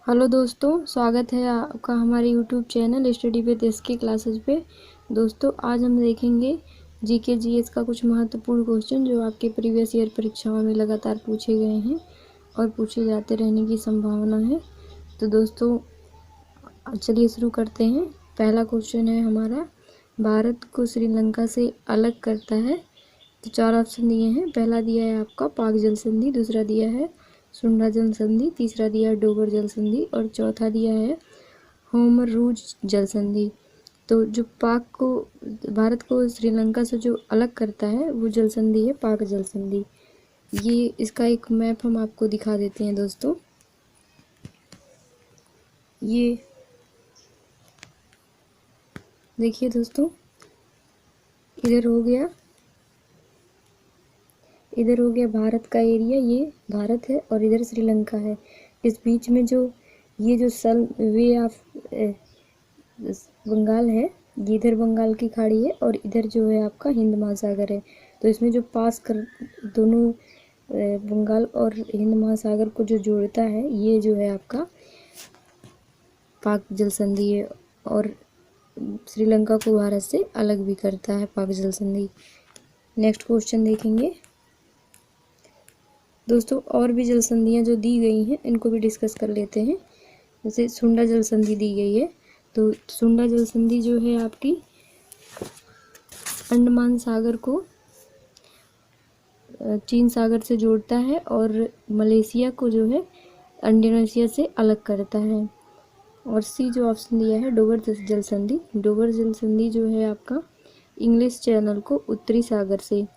Hello दोस्तों, स्वागत है आपका हमारे YouTube channel study with SK classes पे। दोस्तों, आज हम देखेंगे जीके जीएस का कुछ महत्वपूर्ण क्वेश्चन जो आपके प्रीवियस ईयर परीक्षाओं में लगातार पूछे गए हैं और पूछे जाते रहने की संभावना है। तो दोस्तों, चलिए शुरू करते हैं। पहला क्वेश्चन है हमारा, भारत को श्रीलंका से अलग करता है। तो चार ऑप्शन दिए हैं। पहला दिया है आपका पाक जल संधि, दूसरा दिया है सुंडा जल संधि, तीसरा दिया है डोगर जल संधि और चौथा दिया है होमर रूज जल संधि। तो जो भारत को श्रीलंका से जो अलग करता है वो जल संधि है पाक जल संधि। ये इसका एक मैप हम आपको दिखा देते हैं दोस्तों। ये देखिए दोस्तों, इधर हो गया भारत का एरिया, ये भारत है और इधर श्रीलंका है। इस बीच में जो ये जो वे ऑफ बंगाल है, ये इधर बंगाल की खाड़ी है और इधर जो है आपका हिंद महासागर है। तो इसमें जो दोनों बंगाल और हिंद महासागर को जो जोड़ता है, ये जो है आपका पाक जल संधि है और श्रीलंका को भारत से अलग भी करता है पाक जल संधि। नेक्स्ट क्वेश्चन देखेंगे दोस्तों। और भी जल संधियाँ जो दी गई हैं इनको भी डिस्कस कर लेते हैं। जैसे सुंडा जल संधि दी गई है, तो सुंडा जल संधि जो है आपकी अंडमान सागर को चीन सागर से जोड़ता है और मलेशिया को जो है इंडोनेशिया से अलग करता है। और सी जो ऑप्शन दिया है डोगर जल संधि, डोगर जल संधि जो है आपका इंग्लिश चैनल को उत्तरी सागर से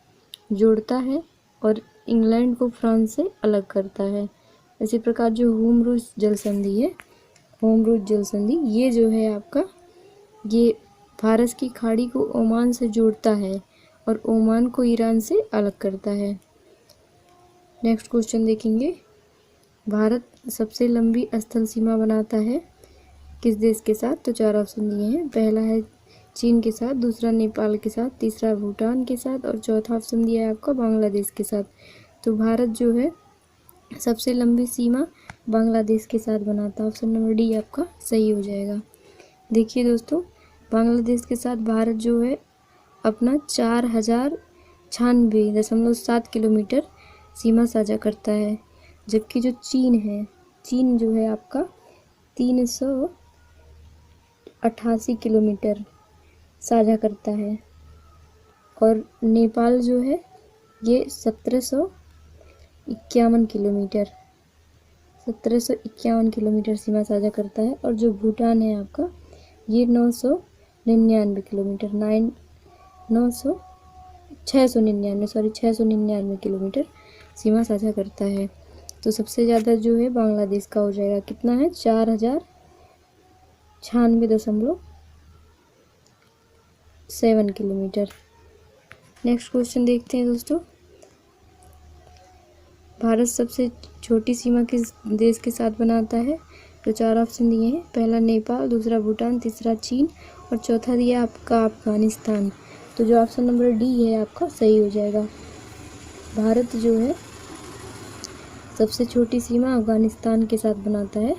जोड़ता है और इंग्लैंड को फ्रांस से अलग करता है। इसी प्रकार जो होम रूज जल संधि है, होम रूज जल संधि, ये जो है आपका ये फारस की खाड़ी को ओमान से जोड़ता है और ओमान को ईरान से अलग करता है। नेक्स्ट क्वेश्चन देखेंगे। भारत सबसे लंबी स्थल सीमा बनाता है किस देश के साथ? तो चार ऑप्शन दिए हैं। पहला है चीन के साथ, दूसरा नेपाल के साथ, तीसरा भूटान के साथ और चौथा ऑप्शन दिया है आपका बांग्लादेश के साथ। तो भारत जो है सबसे लंबी सीमा बांग्लादेश के साथ बनाता है। ऑप्शन नंबर डी आपका सही हो जाएगा। देखिए दोस्तों, बांग्लादेश के साथ भारत जो है अपना 4096.7 किलोमीटर सीमा साझा करता है, जबकि जो चीन है, चीन जो है आपका 388 किलोमीटर साझा करता है और नेपाल जो है ये 1751 किलोमीटर सीमा साझा करता है और जो भूटान है आपका ये 699 किलोमीटर सीमा साझा करता है। तो सबसे ज़्यादा जो है बांग्लादेश का हो जाएगा, कितना है 4096.7 किलोमीटर। नेक्स्ट क्वेश्चन देखते हैं दोस्तों। भारत सबसे छोटी सीमा किस देश के साथ बनाता है? तो चार ऑप्शन दिए हैं। पहला नेपाल, दूसरा भूटान, तीसरा चीन और चौथा दिया आपका अफगानिस्तान। तो जो ऑप्शन नंबर डी है आपका सही हो जाएगा। भारत जो है सबसे छोटी सीमा अफगानिस्तान के साथ बनाता है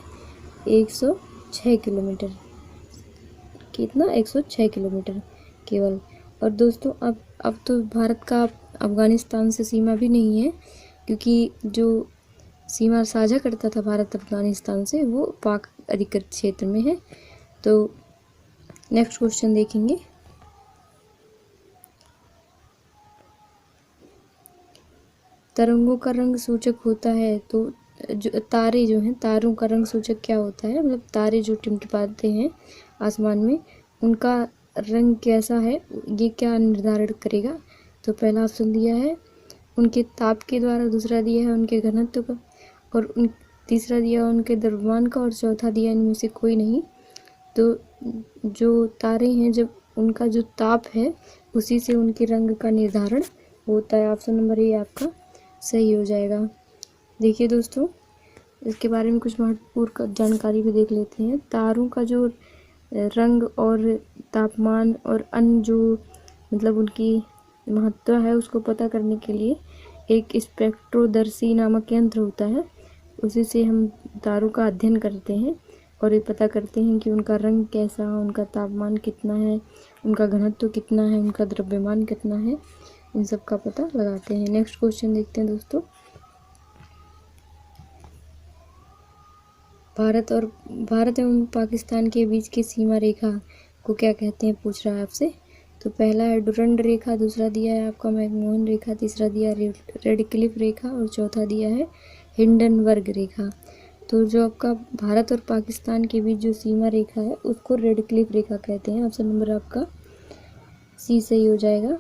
106 किलोमीटर। कितना? 106 किलोमीटर केवल। और दोस्तों अब तो भारत का अफगानिस्तान से सीमा भी नहीं है, क्योंकि जो सीमा साझा करता था भारत अफगानिस्तान से वो पाक अधिकृत क्षेत्र में है। तो नेक्स्ट क्वेश्चन देखेंगे। तरंगों का रंग सूचक होता है, तो जो तारे जो हैं, तारों का रंग सूचक क्या होता है? मतलब तारे जो टिमटिमाते हैं आसमान में, उनका रंग कैसा है, ये क्या निर्धारित करेगा? तो पहला ऑप्शन दिया है उनके ताप के द्वारा, दूसरा दिया है उनके घनत्व का और तीसरा दिया उनके द्रव्यमान का और चौथा दिया इनमें से कोई नहीं। तो जो तारे हैं, जब उनका जो ताप है उसी से उनके रंग का निर्धारण होता है। ऑप्शन नंबर ए आपका सही हो जाएगा। देखिए दोस्तों, इसके बारे में कुछ महत्वपूर्ण जानकारी भी देख लेते हैं। तारों का जो रंग और तापमान और अन्य जो मतलब उनकी महत्व है उसको पता करने के लिए एक स्पेक्ट्रोदर्शी नामक यंत्र होता है, उसी से हम तारों का अध्ययन करते हैं और ये पता करते हैं कि उनका रंग कैसा, उनका तापमान कितना है, उनका घनत्व कितना है, उनका द्रव्यमान कितना है, इन सब का पता लगाते हैं। नेक्स्ट क्वेश्चन देखते हैं दोस्तों। भारत एवं पाकिस्तान के बीच की सीमा रेखा को क्या कहते हैं, पूछ रहा है आपसे। तो पहला है डुरंड रेखा, दूसरा दिया है आपका मैकमोहन रेखा, तीसरा दिया है रेड क्लिफ रेखा और चौथा दिया है हिंडनबर्ग रेखा। तो जो आपका भारत और पाकिस्तान के बीच जो सीमा रेखा है उसको रेड क्लिफ रेखा कहते हैं। ऑप्शन नंबर आपका सी सही हो जाएगा।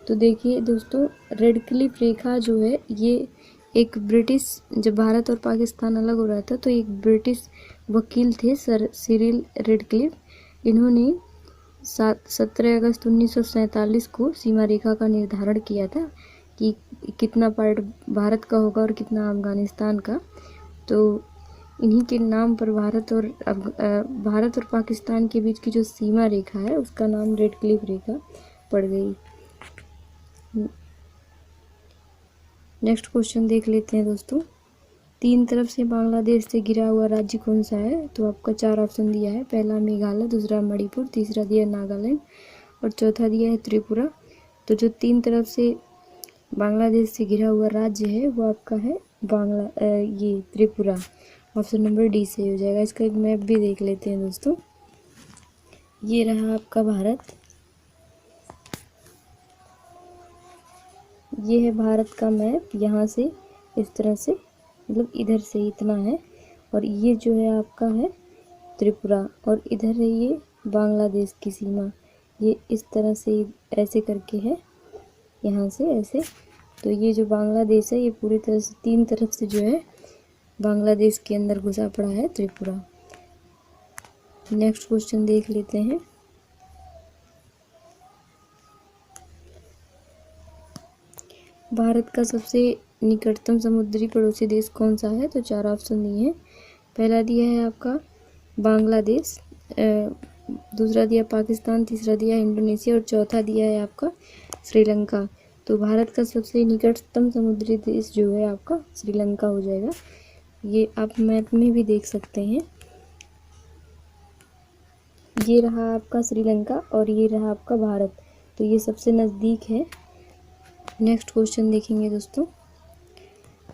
तो देखिए दोस्तों, रेड क्लिफ रेखा जो है ये एक ब्रिटिश, जब भारत और पाकिस्तान अलग हो रहा था तो एक ब्रिटिश वकील थे सर सिरिल रेडक्लिफ, इन्होंने 17 अगस्त 1947 को सीमा रेखा का निर्धारण किया था कि कितना पार्ट भारत का होगा और कितना अफगानिस्तान का। तो इन्हीं के नाम पर भारत और पाकिस्तान के बीच की जो सीमा रेखा है उसका नाम रेड क्लिफ रेखा पड़ गई। नेक्स्ट क्वेश्चन देख लेते हैं दोस्तों। तीन तरफ से बांग्लादेश से घिरा हुआ राज्य कौन सा है। तो आपका 4 ऑप्शन दिया है। पहला मेघालय, दूसरा मणिपुर, तीसरा दिया नागालैंड और चौथा दिया है त्रिपुरा। तो जो तीन तरफ से बांग्लादेश से घिरा हुआ राज्य है वो आपका है ये त्रिपुरा। ऑप्शन नंबर डी सही हो जाएगा। इसका एक मैप भी देख लेते हैं दोस्तों। ये रहा आपका भारत, ये है भारत का मैप। यहाँ से इस तरह से, मतलब इधर से इतना है और ये जो है आपका है त्रिपुरा और इधर है ये बांग्लादेश की सीमा। ये इस तरह से ऐसे करके है, यहाँ से ऐसे। तो ये जो बांग्लादेश है ये पूरी तरह से तीन तरफ से जो है बांग्लादेश के अंदर घुसा पड़ा है त्रिपुरा। नेक्स्ट क्वेश्चन देख लेते हैं। भारत का सबसे निकटतम समुद्री पड़ोसी देश कौन सा है। तो 4 ऑप्शन दिए हैं। पहला दिया है आपका बांग्लादेश, दूसरा दिया पाकिस्तान, तीसरा दिया इंडोनेशिया और चौथा दिया है आपका श्रीलंका। तो भारत का सबसे निकटतम समुद्री देश जो है आपका श्रीलंका हो जाएगा। ये आप मैप में भी देख सकते हैं। ये रहा आपका श्रीलंका और ये रहा आपका भारत, तो ये सबसे नज़दीक है। नेक्स्ट क्वेश्चन देखेंगे दोस्तों।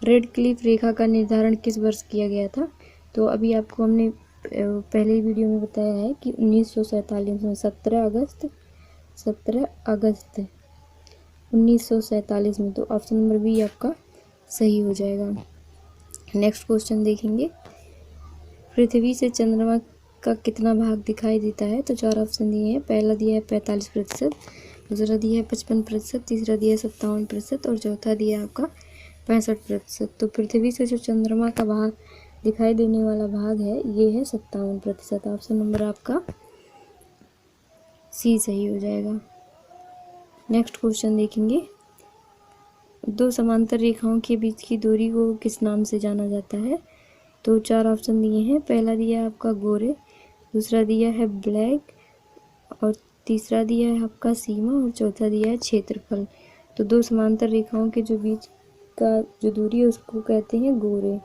रेड क्लिफ रेखा का निर्धारण किस वर्ष किया गया था। तो अभी आपको हमने पहले वीडियो में बताया है कि 1947 में 17 अगस्त 1947 में। तो ऑप्शन नंबर बी आपका सही हो जाएगा। नेक्स्ट क्वेश्चन देखेंगे। पृथ्वी से चंद्रमा का कितना भाग दिखाई देता है। तो 4 ऑप्शन दिए हैं। पहला दिया है 45%, दूसरा दिया है 55%, तीसरा दिया है 57% और चौथा दिया है आपका 65%। तो पृथ्वी से जो चंद्रमा का भाग दिखाई देने वाला भाग है ये है 57%। ऑप्शन नंबर आपका सी सही हो जाएगा। नेक्स्ट क्वेश्चन देखेंगे। दो समांतर रेखाओं के बीच की दूरी को किस नाम से जाना जाता है। तो 4 ऑप्शन दिए हैं। पहला दिया है आपका गोरे, दूसरा दिया है ब्लैक और तीसरा दिया है आपका सीमा और चौथा दिया है क्षेत्रफल। तो दो समांतर रेखाओं के जो बीच का जो दूरी है उसको कहते हैं गोरे।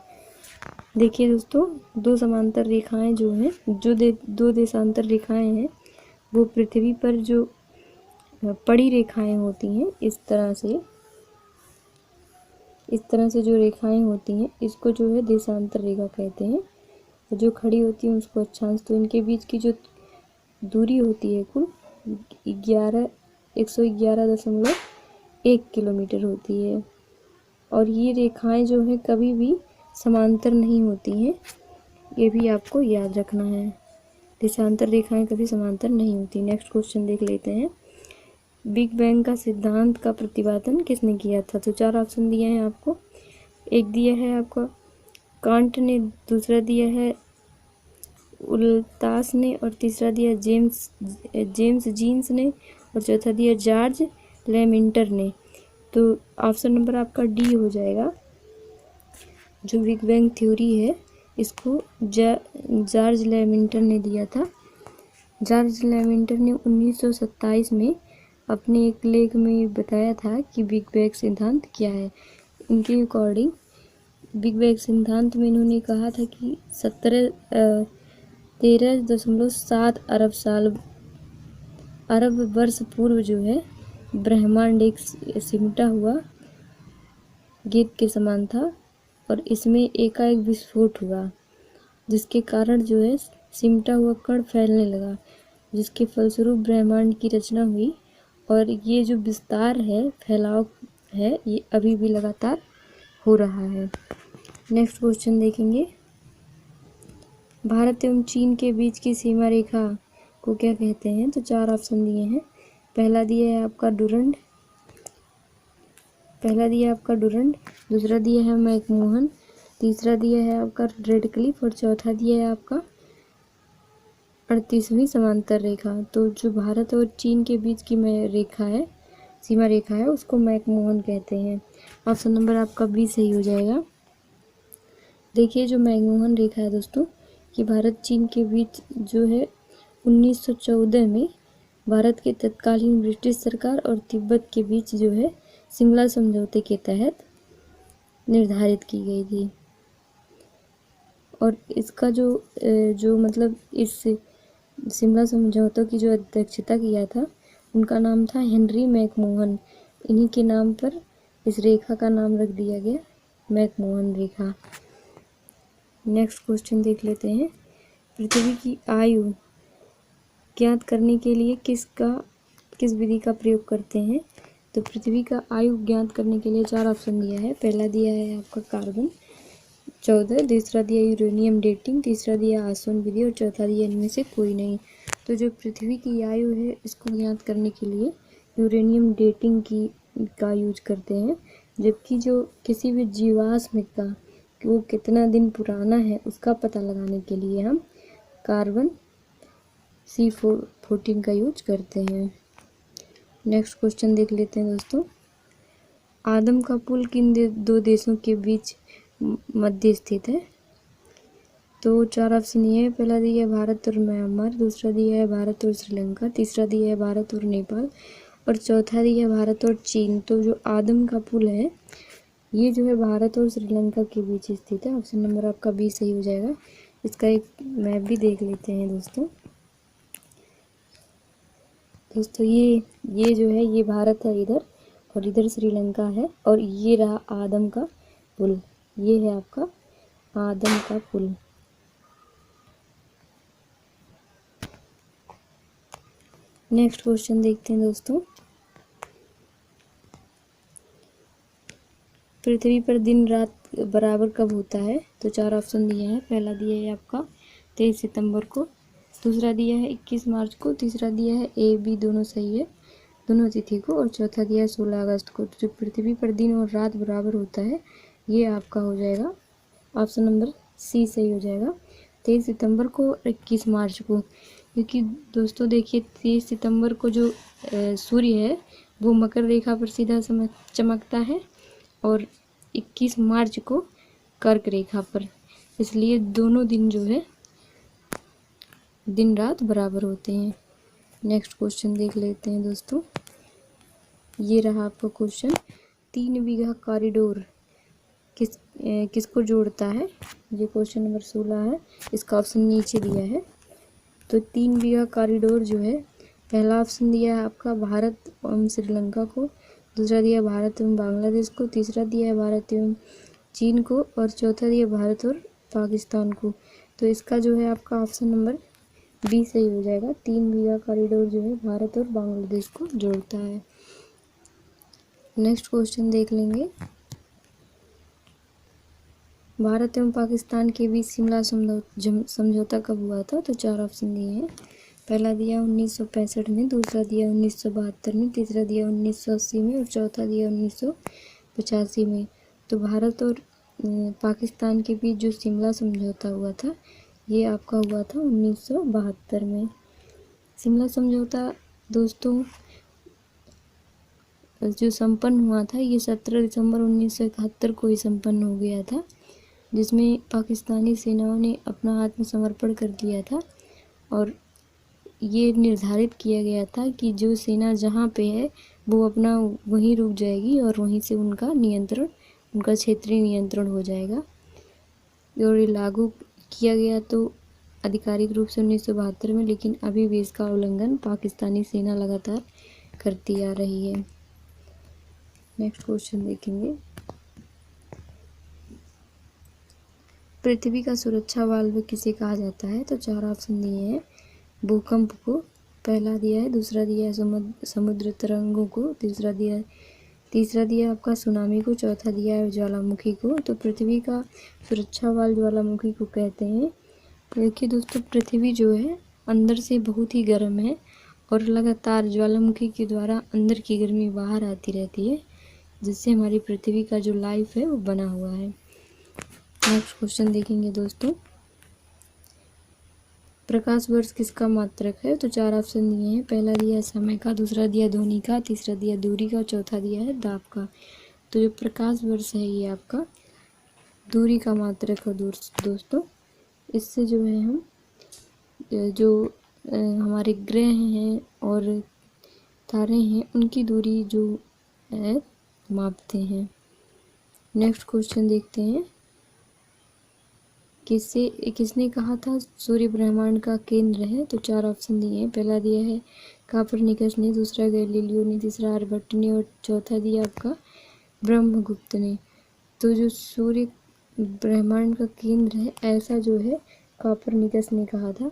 देखिए दोस्तों, दो समांतर रेखाएं जो हैं, दो देशांतर रेखाएं हैं, वो पृथ्वी पर जो पड़ी रेखाएं होती हैं इस तरह से जो रेखाएं होती हैं इसको जो है देशांतर रेखा कहते हैं। जो खड़ी होती है उसको अक्षांश। तो इनके बीच की जो दूरी होती है कुल 111.1 किलोमीटर होती है। और ये रेखाएं जो है कभी भी समांतर नहीं होती हैं, ये भी आपको याद रखना है। देशांतर रेखाएं कभी समांतर नहीं होती। नेक्स्ट क्वेश्चन देख लेते हैं। बिग बैंग का सिद्धांत का प्रतिपादन किसने किया था। तो 4 ऑप्शन दिए हैं आपको। एक दिया है आपका कांट ने, दूसरा दिया है उल्तास ने और तीसरा दिया जेम्स जीन्स ने और चौथा दिया जॉर्ज लेमिंटर ने। तो ऑप्शन नंबर आपका डी हो जाएगा। जो बिग बैंग थ्योरी है इसको जॉर्ज लेमिंटर ने दिया था। जॉर्ज लेमिंटर ने 1927 में अपने एक लेख में बताया था कि बिग बैंग सिद्धांत क्या है। इनके अकॉर्डिंग बिग बैंग सिद्धांत में इन्होंने कहा था कि 13.7 अरब वर्ष पूर्व जो है ब्रह्मांड एक सिमटा हुआ गेंद के समान था और इसमें एकाएक विस्फोट हुआ, जिसके कारण जो है सिमटा हुआ कण फैलने लगा, जिसके फलस्वरूप ब्रह्मांड की रचना हुई। और ये जो विस्तार है, फैलाव है, ये अभी भी लगातार हो रहा है। नेक्स्ट क्वेश्चन देखेंगे, भारत एवं चीन के बीच की सीमा रेखा को क्या कहते हैं? तो 4 ऑप्शन दिए हैं। पहला दिया है आपका डुरंड, दूसरा दिया है मैकमोहन, तीसरा दिया है आपका रेड क्लिफ और चौथा दिया है आपका 38वीं समांतर रेखा। तो जो भारत और चीन के बीच की रेखा है, सीमा रेखा है, उसको मैकमोहन कहते हैं। ऑप्शन नंबर आपका बी सही हो जाएगा। देखिए जो मैकमोहन रेखा है दोस्तों, कि भारत चीन के बीच जो है 1914 में भारत के तत्कालीन ब्रिटिश सरकार और तिब्बत के बीच जो है शिमला समझौते के तहत निर्धारित की गई थी। और इसका जो मतलब इस शिमला समझौतों की जो अध्यक्षता किया था, उनका नाम था हेनरी मैकमोहन। इन्हीं के नाम पर इस रेखा का नाम रख दिया गया मैकमोहन रेखा। नेक्स्ट क्वेश्चन देख लेते हैं, पृथ्वी की आयु ज्ञात करने के लिए किस विधि का प्रयोग करते हैं? तो पृथ्वी का आयु ज्ञात करने के लिए 4 ऑप्शन दिया है। पहला दिया है आपका कार्बन 14, दूसरा दिया यूरेनियम डेटिंग, तीसरा दिया आसवन विधि और चौथा दिया इनमें से कोई नहीं। तो जो पृथ्वी की आयु है, इसको ज्ञात करने के लिए यूरेनियम डेटिंग का यूज करते हैं, जबकि जो किसी भी जीवाश्म का वो कितना दिन पुराना है उसका पता लगाने के लिए हम कार्बन C14 का यूज करते हैं। नेक्स्ट क्वेश्चन देख लेते हैं दोस्तों, आदम का पुल किन दो देशों के बीच मध्य स्थित है? तो 4 ऑप्शन ये है। पहला दिया है भारत और म्यांमार, दूसरा दिया है भारत और श्रीलंका, तीसरा दिया है भारत और नेपाल और चौथा दिया है भारत और चीन। तो जो आदम का पुल है, ये जो है भारत और श्रीलंका के बीच स्थित है। ऑप्शन नंबर आपका बी सही हो जाएगा। इसका एक मैप भी देख लेते हैं दोस्तों। ये जो है ये भारत है इधर, और इधर श्रीलंका है, और ये रहा आदम का पुल, ये है आपका आदम का पुल। नेक्स्ट क्वेश्चन देखते हैं दोस्तों, पृथ्वी पर दिन रात बराबर कब होता है? तो 4 ऑप्शन दिए हैं। पहला दिया है आपका 23 सितंबर को, दूसरा दिया है 21 मार्च को, तीसरा दिया है A, B दोनों सही है, दोनों तिथि को, और चौथा दिया है 16 अगस्त को। तो जो पृथ्वी पर दिन और रात बराबर होता है, ये आपका हो जाएगा ऑप्शन नंबर सी सही हो जाएगा, 23 सितंबर को और 21 मार्च को। क्योंकि दोस्तों देखिए 23 सितंबर को जो सूर्य है वो मकर रेखा पर सीधा चमकता है और 21 मार्च को कर्क रेखा पर, इसलिए दोनों दिन जो है दिन रात बराबर होते हैं। नेक्स्ट क्वेश्चन देख लेते हैं दोस्तों, ये रहा आपका क्वेश्चन, 3 बीघा कॉरिडोर किसको जोड़ता है? ये क्वेश्चन नंबर 16 है, इसका ऑप्शन नीचे दिया है। तो 3 बीघा कॉरिडोर जो है, पहला ऑप्शन दिया है आपका भारत एवं श्रीलंका को, दूसरा दिया भारत एवं बांग्लादेश को, तीसरा दिया है भारत एवं चीन को और चौथा दिया भारत और पाकिस्तान को। तो इसका जो है आपका ऑप्शन नंबर बी सही हो जाएगा, 3 बीघा कॉरिडोर जो है भारत और बांग्लादेश को जोड़ता है। नेक्स्ट क्वेश्चन देख लेंगे, भारत एवं पाकिस्तान के बीच शिमला समझौता कब हुआ था? तो 4 ऑप्शन दिए हैं। पहला दिया 1965 में, दूसरा दिया 1972 में, तीसरा दिया 1980 में और चौथा दिया 1985 में। तो भारत और पाकिस्तान के बीच जो शिमला समझौता हुआ था, ये आपका हुआ था 1972 में। शिमला समझौता दोस्तों जो संपन्न हुआ था, ये 17 दिसंबर 1971 को ही संपन्न हो गया था, जिसमें पाकिस्तानी सेनाओं ने अपना आत्मसमर्पण कर दिया था और ये निर्धारित किया गया था कि जो सेना जहाँ पे है वो अपना वहीं रुक जाएगी और वहीं से उनका नियंत्रण उनका क्षेत्रीय नियंत्रण हो जाएगा। और ये लागू किया गया तो आधिकारिक रूप से 1972 में, लेकिन अभी भी इसका उल्लंघन पाकिस्तानी सेना लगातार करती आ रही है। नेक्स्ट क्वेश्चन देखेंगे, पृथ्वी का सुरक्षा वाल्व किसे कहा जाता है? तो 4 ऑप्शन दिए हैं। भूकंप को पहला दिया है, दूसरा दिया है समुद्र तरंगों को, तीसरा दिया आपका सुनामी को, चौथा दिया है ज्वालामुखी को। तो पृथ्वी का सुरक्षा वाल्व ज्वालामुखी को कहते हैं। देखिए दोस्तों, पृथ्वी जो है अंदर से बहुत ही गर्म है और लगातार ज्वालामुखी के द्वारा अंदर की गर्मी बाहर आती रहती है, जिससे हमारी पृथ्वी का जो लाइफ है वो बना हुआ है। नेक्स्ट क्वेश्चन देखेंगे दोस्तों, प्रकाश वर्ष किसका मात्रक है? तो 4 ऑप्शन दिए हैं। पहला दिया है समय का, दूसरा दिया ध्वनि का, तीसरा दिया दूरी का, चौथा दिया है दाब का। तो जो प्रकाश वर्ष है ये आपका दूरी का मात्रक है दोस्तों। इससे जो है हम जो हमारे ग्रह हैं और तारे हैं उनकी दूरी जो है मापते हैं। नेक्स्ट क्वेश्चन देखते हैं, किसने कहा था सूर्य ब्रह्मांड का केंद्र है? तो 4 ऑप्शन दिए हैं। पहला दिया है कापरनिकस ने, दूसरा गैलीलियो ने, तीसरा आर्यभट्ट ने और चौथा दिया आपका ब्रह्मगुप्त ने। तो जो सूर्य ब्रह्मांड का केंद्र है ऐसा जो है कापरनिकस ने कहा था।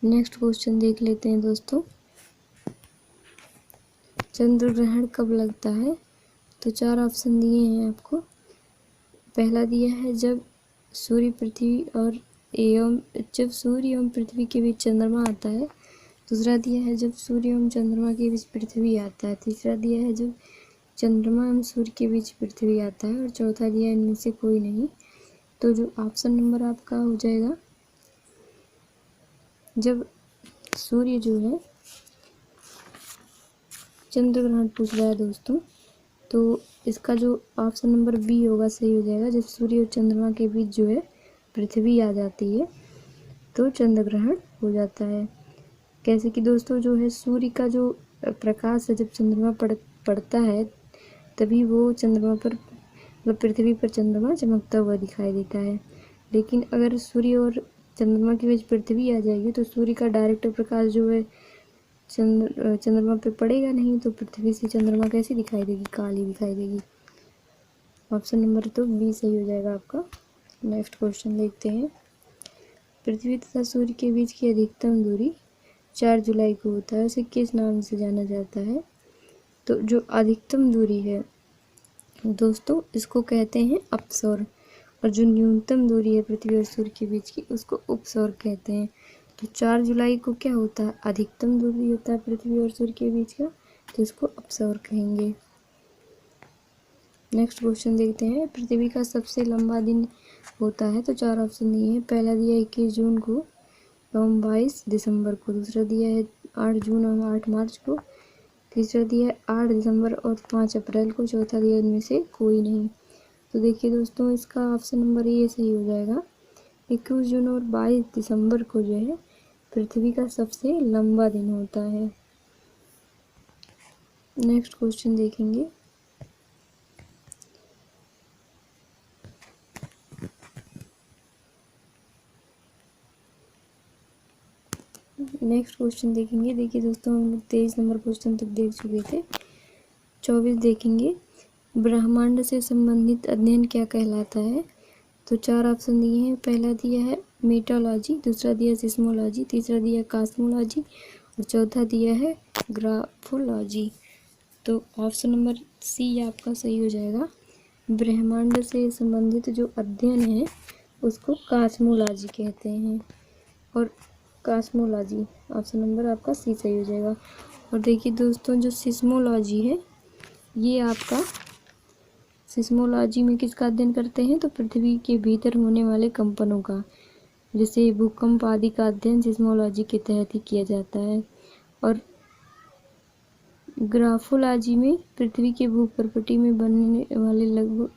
नेक्स्ट क्वेश्चन देख लेते हैं दोस्तों, चंद्र ग्रहण कब लगता है? तो 4 ऑप्शन दिए हैं आपको। पहला दिया है जब सूर्य एवं पृथ्वी के बीच चंद्रमा आता है, दूसरा दिया है जब सूर्य एवं चंद्रमा के बीच पृथ्वी आता है, तीसरा दिया है जब चंद्रमा एवं सूर्य के बीच पृथ्वी आता है और चौथा दिया है इनमें से कोई नहीं। तो जो ऑप्शन नंबर आपका हो जाएगा, जब सूर्य जो है चंद्र ग्रहण पूछ रहा है दोस्तों, तो इसका जो ऑप्शन नंबर बी होगा सही हो जाएगा। जब सूर्य और चंद्रमा के बीच जो है पृथ्वी आ जाती है तो चंद्र ग्रहण हो जाता है। कैसे कि दोस्तों जो है सूर्य का जो प्रकाश है जब चंद्रमा पड़ता है तभी वो चंद्रमा पर मतलब पृथ्वी पर चंद्रमा चमकता हुआ दिखाई देता है। लेकिन अगर सूर्य और चंद्रमा के बीच पृथ्वी आ जाएगी तो सूर्य का डायरेक्ट प्रकाश जो है चंद्रमा पे पड़ेगा नहीं, तो पृथ्वी से चंद्रमा कैसी दिखाई देगी? काली दिखाई देगी। ऑप्शन नंबर तो बी सही हो जाएगा आपका। नेक्स्ट क्वेश्चन देखते हैं, पृथ्वी तथा सूर्य के बीच की अधिकतम दूरी 4 जुलाई को होता है, उसे किस नाम से जाना जाता है? तो जो अधिकतम दूरी है दोस्तों इसको कहते हैं अपसौर, और जो न्यूनतम दूरी है पृथ्वी और सूर्य के बीच की उसको उपसौर कहते हैं। तो 4 जुलाई को क्या होता है? अधिकतम दूरी होता है पृथ्वी और सूर्य के बीच का, तो इसको अपसौर कहेंगे। नेक्स्ट क्वेश्चन देखते हैं, पृथ्वी का सबसे लंबा दिन होता है? तो 4 ऑप्शन दिए हैं। पहला दिया है 21 जून को एवं 22 दिसंबर को, दूसरा दिया है 8 जून एवं 8 मार्च को, तीसरा दिया है 8 दिसंबर और 5 अप्रैल को, चौथा दिया इनमें से कोई नहीं। तो देखिए दोस्तों इसका ऑप्शन नंबर ये सही हो जाएगा। 21 जून और 22 दिसंबर को जो है पृथ्वी का सबसे लंबा दिन होता है। नेक्स्ट क्वेश्चन देखेंगे, देखिए दोस्तों हम 23 नंबर क्वेश्चन तक देख चुके थे। 24 देखेंगे, ब्रह्मांड से संबंधित अध्ययन क्या कहलाता है? तो 4 ऑप्शन दिए हैं। पहला दिया है मेटोलॉजी, दूसरा दिया सिस्मोलॉजी, तीसरा दिया कॉस्मोलॉजी और चौथा दिया है ग्राफोलॉजी। तो ऑप्शन नंबर सी आपका सही हो जाएगा। ब्रह्मांड से संबंधित जो अध्ययन है उसको कॉस्मोलॉजी कहते हैं, और कॉस्मोलॉजी ऑप्शन नंबर आपका सी सही हो जाएगा। और देखिए दोस्तों जो सिस्मोलॉजी है ये आपका सिस्मोलॉजी में किसका अध्ययन करते हैं? तो पृथ्वी के भीतर होने वाले कंपनों का, जैसे भूकंप आदि का अध्ययन सिस्मोलॉजी के तहत ही किया जाता है। और ग्राफोलॉजी में पृथ्वी के भूपर्पटी में बनने वाले लगभग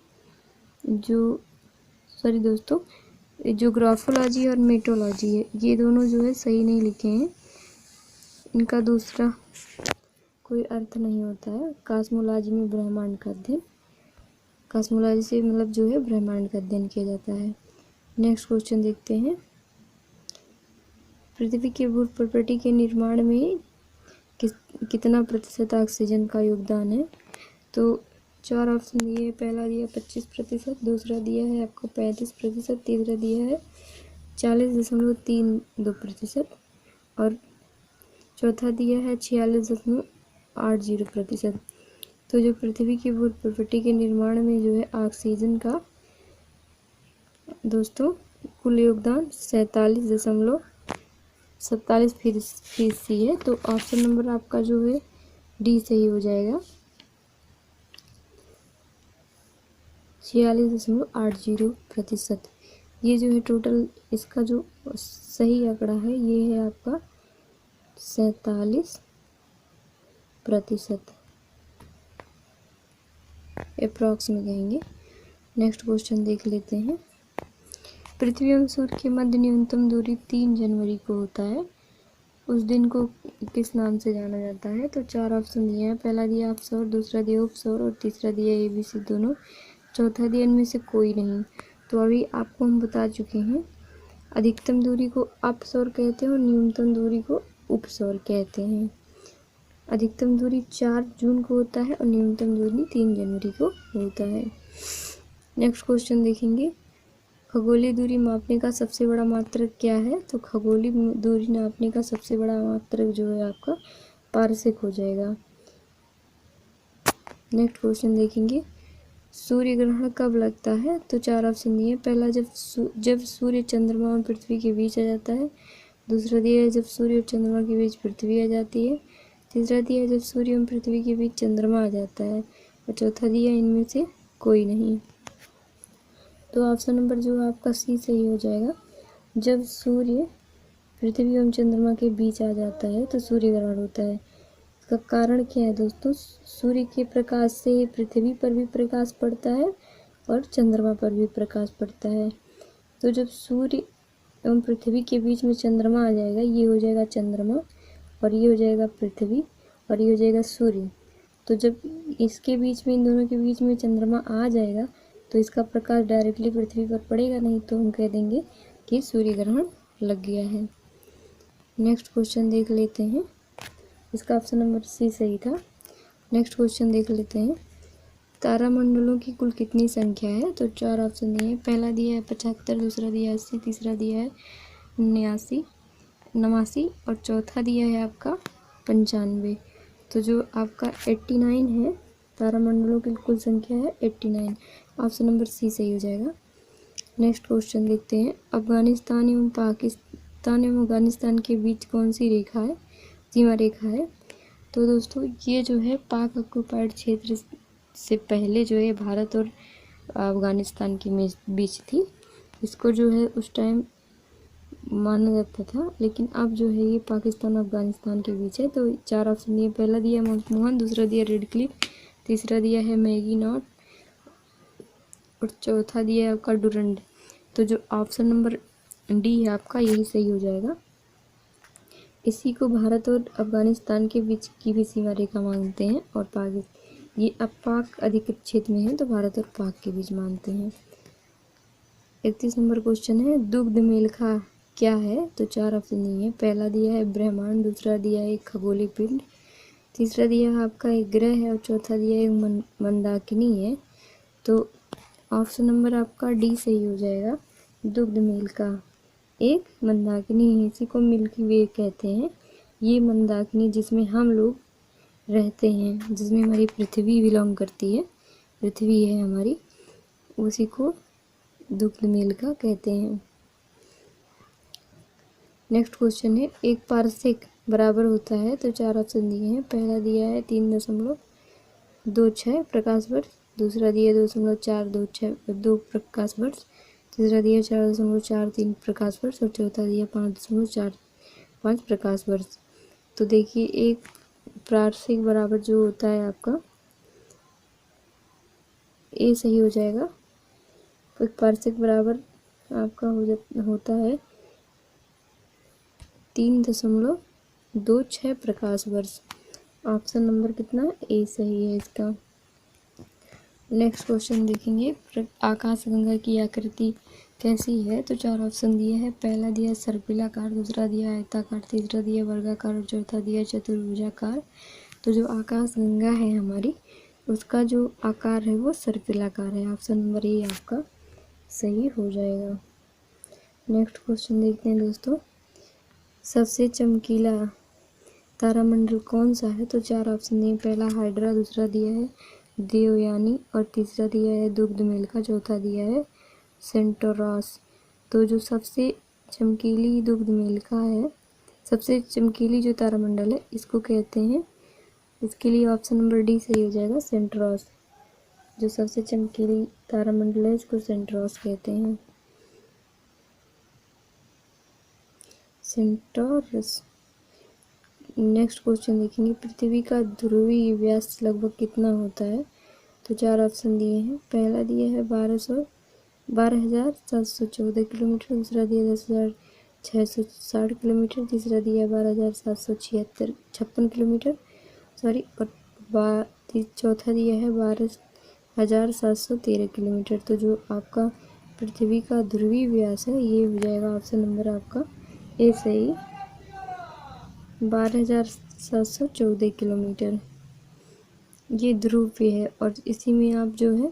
जो ग्राफोलॉजी और मेटोलॉजी है ये दोनों जो है सही नहीं लिखे हैं, इनका दूसरा कोई अर्थ नहीं होता है। कॉस्मोलॉजी में ब्रह्मांड का अध्ययन, कॉस्मोलॉजी से मतलब जो है ब्रह्मांड का अध्ययन किया जाता है। नेक्स्ट क्वेश्चन देखते हैं, पृथ्वी के भू प्रॉपर्टी के निर्माण में कितना प्रतिशत ऑक्सीजन का योगदान है? तो 4 ऑप्शन दिए, पहला दिया 25%, दूसरा दिया है आपको 35%, तीसरा दिया है 40.32% और चौथा दिया है 46.80%। तो जो पृथ्वी की भू प्रॉपर्टी के निर्माण में जो है ऑक्सीजन का दोस्तों कुल योगदान 47.47% है। तो ऑप्शन नंबर आपका जो है डी सही हो जाएगा, 46.80%। ये जो है टोटल इसका जो सही आंकड़ा है ये है आपका 47% अप्रॉक्स में कहेंगे। नेक्स्ट क्वेश्चन देख लेते हैं, पृथ्वी एवं सूर्य के मध्य न्यूनतम दूरी 3 जनवरी को होता है, उस दिन को किस नाम से जाना जाता है? तो 4 ऑप्शन दिए हैं, पहला दिया अपसौर, दूसरा दिया उपसौर और तीसरा दिया ABC दोनों, चौथा दिया इनमें से कोई नहीं। तो अभी आपको हम बता चुके हैं, अधिकतम दूरी को अपसौर कहते हैं और न्यूनतम दूरी को उपसौर कहते हैं। अधिकतम दूरी 4 जून को होता है और न्यूनतम दूरी 3 जनवरी को होता है। नेक्स्ट क्वेश्चन देखेंगे, खगोलीय दूरी मापने का सबसे बड़ा मात्रक क्या है? तो खगोलीय दूरी नापने का सबसे बड़ा मात्रक जो है आपका पारसेक हो जाएगा। नेक्स्ट क्वेश्चन देखेंगे, सूर्य ग्रहण कब लगता है? तो 4 ऑप्शन दिए, पहला जब सूर्य चंद्रमा और पृथ्वी के बीच आ जाता है, दूसरा दिया है जब सूर्य और चंद्रमा के बीच पृथ्वी आ जाती है, तीसरा दिया है जब सूर्य और पृथ्वी के बीच चंद्रमा आ जाता है और चौथा दिया इनमें से कोई नहीं। तो ऑप्शन नंबर जो आपका सी सही हो जाएगा, जब सूर्य पृथ्वी एवं चंद्रमा के बीच आ जाता है तो सूर्य ग्रहण होता है। इसका कारण क्या है दोस्तों? सूर्य के प्रकाश से पृथ्वी पर भी प्रकाश पड़ता है और चंद्रमा पर भी प्रकाश पड़ता है। तो जब सूर्य एवं पृथ्वी के बीच में चंद्रमा आ जाएगा, ये हो जाएगा चंद्रमा और ये हो जाएगा पृथ्वी और ये हो जाएगा सूर्य। तो जब इसके बीच में, इन दोनों के बीच में चंद्रमा आ जाएगा तो इसका प्रकाश डायरेक्टली पृथ्वी पर पड़ेगा नहीं, तो हम कह देंगे कि सूर्य ग्रहण लग गया है। नेक्स्ट क्वेश्चन देख लेते हैं, इसका ऑप्शन नंबर सी सही था। नेक्स्ट क्वेश्चन देख लेते हैं, तारामंडलों की कुल कितनी संख्या है? तो 4 ऑप्शन दिए हैं, पहला दिया है 75, दूसरा दिया है 80, तीसरा दिया है 89 और चौथा दिया है आपका 95। तो जो आपका 89 है, तारामंडलों की कुल संख्या है 89, ऑप्शन नंबर सी सही हो जाएगा। नेक्स्ट क्वेश्चन देखते हैं, अफगानिस्तान एवं पाकिस्तान एवं अफगानिस्तान के बीच कौन सी रेखा है, सीमा रेखा है? तो दोस्तों ये जो है पाक ऑक्युपाइड क्षेत्र से पहले जो है भारत और अफगानिस्तान के बीच थी। इसको जो है उस टाइम माना जाता था, लेकिन अब जो है ये पाकिस्तान और अफगानिस्तान के बीच है। तो 4 ऑप्शन दिए, पहला दिया मनमोहन, दूसरा दिया रेड क्लिफ, तीसरा दिया है मैगी नॉट और चौथा दिया है आपका डुरंड। तो जो ऑप्शन नंबर डी है आपका यही सही हो जाएगा। इसी को भारत और अफगानिस्तान के बीच की भी सीमा रेखा मानते हैं और ये अब पाक अधिकृत क्षेत्र में है तो भारत और पाक के बीच मानते हैं। 31 नंबर क्वेश्चन है, दुग्ध मेलखा क्या है? तो 4 ऑप्शन दिए हैं, पहला दिया है ब्रह्मांड, दूसरा दिया है एक खगोलीय पिंड, तीसरा दिया है आपका एक ग्रह है और चौथा दिया है एक मंदाकिनी है। तो ऑप्शन नंबर आपका डी सही हो जाएगा, दुग्ध मेलका एक मंदाकिनी है, इसी को मिल्की वे कहते हैं। ये मंदाकिनी जिसमें हम लोग रहते हैं, जिसमें हमारी पृथ्वी बिलोंग करती है, पृथ्वी है हमारी, उसी को दुग्ध मेलका कहते हैं। नेक्स्ट क्वेश्चन है, एक पारसेक बराबर होता है? तो 4 ऑप्शन दिए हैं, पहला दिया है 3.26 प्रकाश वर्ष, दूसरा दिया 2.426 प्रकाश वर्ष, तीसरा दिया 4.43 प्रकाश वर्ष और चौथा दिया 5.45 प्रकाश वर्ष। तो देखिए एक पारसेक बराबर जो होता है आपका ए सही हो जाएगा। एक पारसेक बराबर आपका होता है 3.26 प्रकाश वर्ष। ऑप्शन नंबर कितना, ए सही है इसका। नेक्स्ट क्वेश्चन देखेंगे, आकाशगंगा की आकृति कैसी है? तो 4 ऑप्शन दिए हैं। पहला दिया सर्पिलाकार, दूसरा दिया आयताकार, तीसरा दिया वर्गाकार और चौथा दिया चतुर्भुजाकार। तो जो आकाशगंगा है हमारी, उसका जो आकार है वो सर्पिलाकार है। ऑप्शन नंबर ए आपका सही हो जाएगा। नेक्स्ट क्वेश्चन देखते हैं दोस्तों, सबसे चमकीला तारामंडल कौन सा है? तो 4 ऑप्शन दिए। पहला हाइड्रा, दूसरा दिया है देवयानी और तीसरा दिया है दुग्धमेल का, चौथा दिया है सेंटोरस। तो जो सबसे चमकीली दुग्धमेल का है, सबसे चमकीली जो तारामंडल है इसको कहते हैं, इसके लिए ऑप्शन नंबर डी सही हो जाएगा, सेंटोरस। जो सबसे चमकीली तारामंडल है इसको सेंटोरस कहते हैं, सेंटोरस। नेक्स्ट क्वेश्चन देखेंगे, पृथ्वी का ध्रुवीय व्यास लगभग कितना होता है? तो 4 ऑप्शन दिए हैं। पहला दिया है 12,714 किलोमीटर, दूसरा दिया 10,660 किलोमीटर, तीसरा दिया 12,756 किलोमीटर सॉरी, और चौथा दिया है 12,713 किलोमीटर। तो जो आपका पृथ्वी का ध्रुवीय व्यास है ये हो जाएगा ऑप्शन नंबर आपका ए सही, 12,714 किलोमीटर। ये ध्रुव पे है और इसी में आप जो है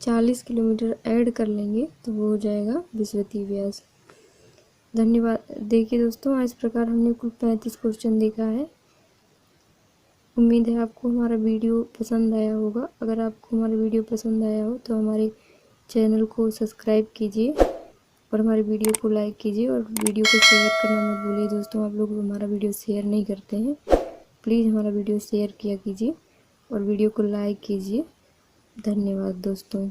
40 किलोमीटर ऐड कर लेंगे तो वो हो जाएगा विषुवतीय व्यास। धन्यवाद। देखिए दोस्तों, इस प्रकार हमने कुल 35 क्वेश्चन देखा है। उम्मीद है आपको हमारा वीडियो पसंद आया होगा। अगर आपको हमारा वीडियो पसंद आया हो तो हमारे चैनल को सब्सक्राइब कीजिए और हमारे वीडियो को लाइक कीजिए और वीडियो को शेयर करना मत भूलिए। दोस्तों, आप लोग हमारा वीडियो शेयर नहीं करते हैं, प्लीज़ हमारा वीडियो शेयर किया कीजिए और वीडियो को लाइक कीजिए। धन्यवाद दोस्तों।